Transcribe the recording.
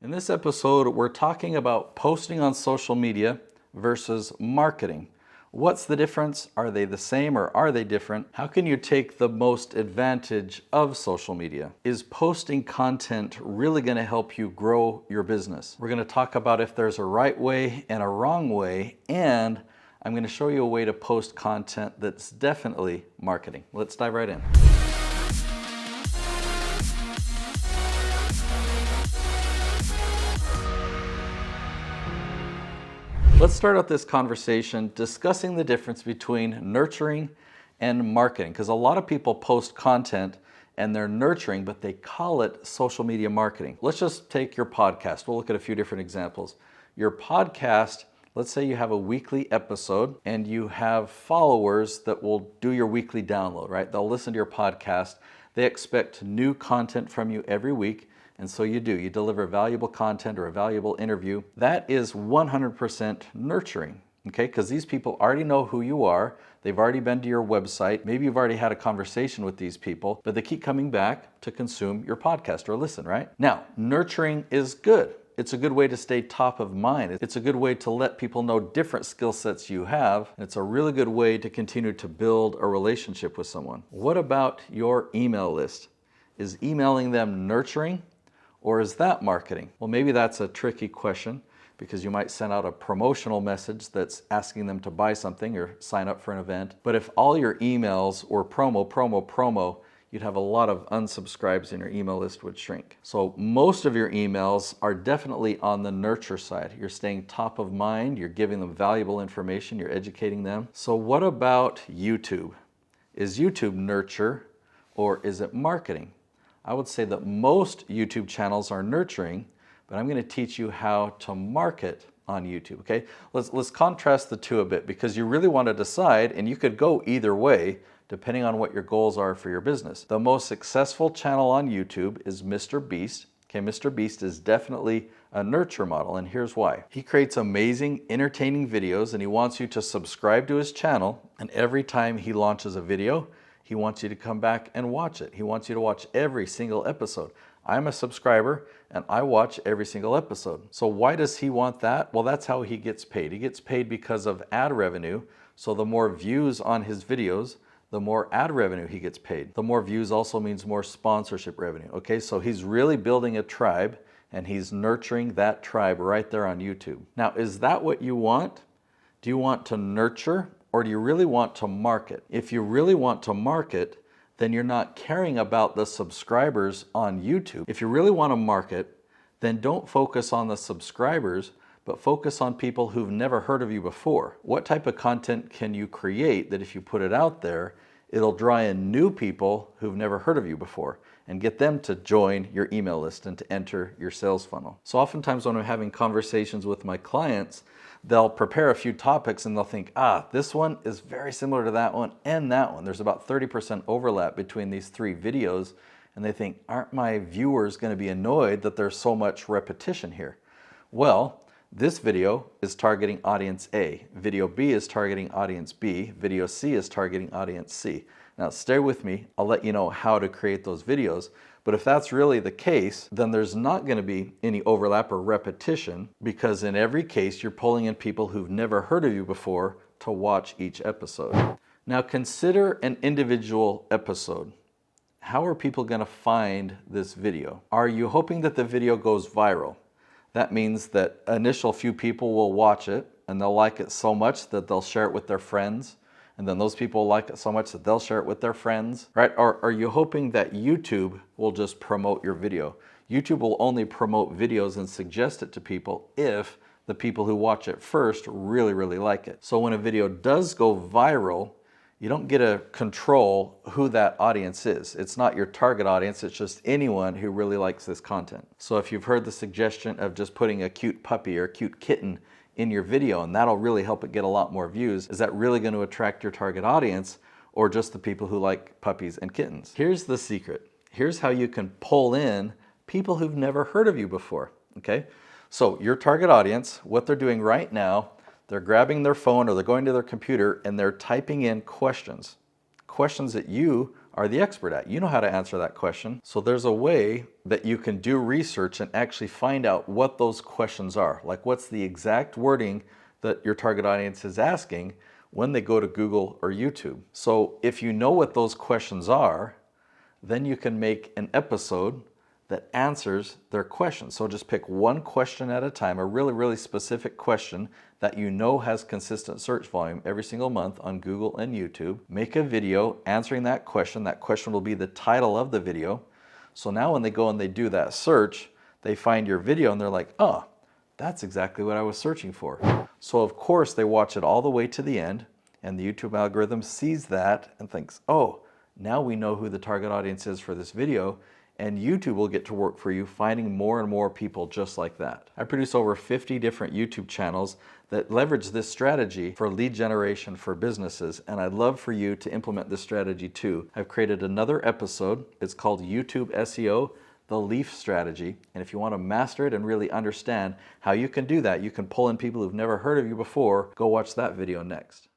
In this episode, we're talking about posting on social media versus marketing. What's the difference? Are they the same or are they different? How can you take the most advantage of social media? Is posting content really going to help you grow your business? We're going to talk about if there's a right way and a wrong way, and I'm going to show you a way to post content that's definitely marketing. Let's dive right in. Let's start out this conversation discussing the difference between nurturing and marketing, because a lot of people post content and they're nurturing, but they call it social media marketing. Let's just take your podcast. We'll look at a few different examples. Your podcast, let's say you have a weekly episode and you have followers that will do your weekly download, right? They'll listen to your podcast. They expect new content from you every week. And so you do. You deliver valuable content or a valuable interview. That is 100% nurturing, okay? Because these people already know who you are. They've already been to your website. Maybe you've already had a conversation with these people, but they keep coming back to consume your podcast or listen, right? Now, nurturing is good. It's a good way to stay top of mind. It's a good way to let people know different skill sets you have. And it's a really good way to continue to build a relationship with someone. What about your email list? Is emailing them nurturing? Or is that marketing? Well, maybe that's a tricky question because you might send out a promotional message that's asking them to buy something or sign up for an event. But if all your emails were promo, you'd have a lot of unsubscribes and your email list would shrink. So most of your emails are definitely on the nurture side. You're staying top of mind, you're giving them valuable information, you're educating them. So what about YouTube? Is YouTube nurture or is it marketing? I would say that most YouTube channels are nurturing, but I'm going to teach you how to market on YouTube, okay? Let's contrast the two a bit because you really want to decide, and you could go either way depending on what your goals are for your business. The most successful channel on YouTube is Mr. Beast. Okay, Mr. Beast is definitely a nurture model, and here's why. He creates amazing, entertaining videos, and he wants you to subscribe to his channel, and every time he launches a video, he wants you to come back and watch it. He wants you to watch every single episode. I'm a subscriber and I watch every single episode. So why does he want that? Well, that's how he gets paid. He gets paid because of ad revenue. So the more views on his videos, the more ad revenue he gets paid. The more views also means more sponsorship revenue. Okay, so he's really building a tribe and he's nurturing that tribe right there on YouTube. Now, is that what you want? Do you want to nurture? Or do you really want to market? If you really want to market, then you're not caring about the subscribers on YouTube. If you really want to market, then don't focus on the subscribers, but focus on people who've never heard of you before. What type of content can you create that if you put it out there, it'll draw in new people who've never heard of you before and get them to join your email list and to enter your sales funnel. So oftentimes when I'm having conversations with my clients, they'll prepare a few topics and they'll think, this one is very similar to that one and that one. There's about 30% overlap between these three videos. And they think, aren't my viewers going to be annoyed that there's so much repetition here? Well, this video is targeting audience A. Video B is targeting audience B. Video C is targeting audience C. Now stay with me. I'll let you know how to create those videos. But if that's really the case, then there's not going to be any overlap or repetition because in every case, you're pulling in people who've never heard of you before to watch each episode. Now consider an individual episode. How are people going to find this video? Are you hoping that the video goes viral? That means that initial few people will watch it and they'll like it so much that they'll share it with their friends. And then those people like it so much that they'll share it with their friends, right? Or are you hoping that YouTube will just promote your video? YouTube will only promote videos and suggest it to people if the people who watch it first really like it. So when a video does go viral, you don't get to control who that audience is. It's not your target audience, it's just anyone who really likes this content. So if you've heard the suggestion of just putting a cute puppy or a cute kitten in your video, and that'll really help it get a lot more views, is that really going to attract your target audience or just the people who like puppies and kittens? Here's the secret. Here's how you can pull in people who've never heard of you before, okay? So your target audience, what they're doing right now, they're grabbing their phone or they're going to their computer and they're typing in questions that you are the expert at. You know how to answer that question. So there's a way that you can do research and actually find out what those questions are. Like what's the exact wording that your target audience is asking when they go to Google or YouTube. So if you know what those questions are, then you can make an episode that answers their questions. So just pick one question at a time, a really, really specific question that you know has consistent search volume every single month on Google and YouTube. Make a video answering that question. That question will be the title of the video. So now when they go and they do that search, they find your video and they're like, oh, that's exactly what I was searching for. So of course they watch it all the way to the end, and the YouTube algorithm sees that and thinks, oh, now we know who the target audience is for this video, and YouTube will get to work for you finding more and more people just like that. I produce over 50 different YouTube channels that leverage this strategy for lead generation for businesses, and I'd love for you to implement this strategy too. I've created another episode. It's called YouTube SEO, the Leaf Strategy, and if you want to master it and really understand how you can do that, you can pull in people who've never heard of you before, go watch that video next.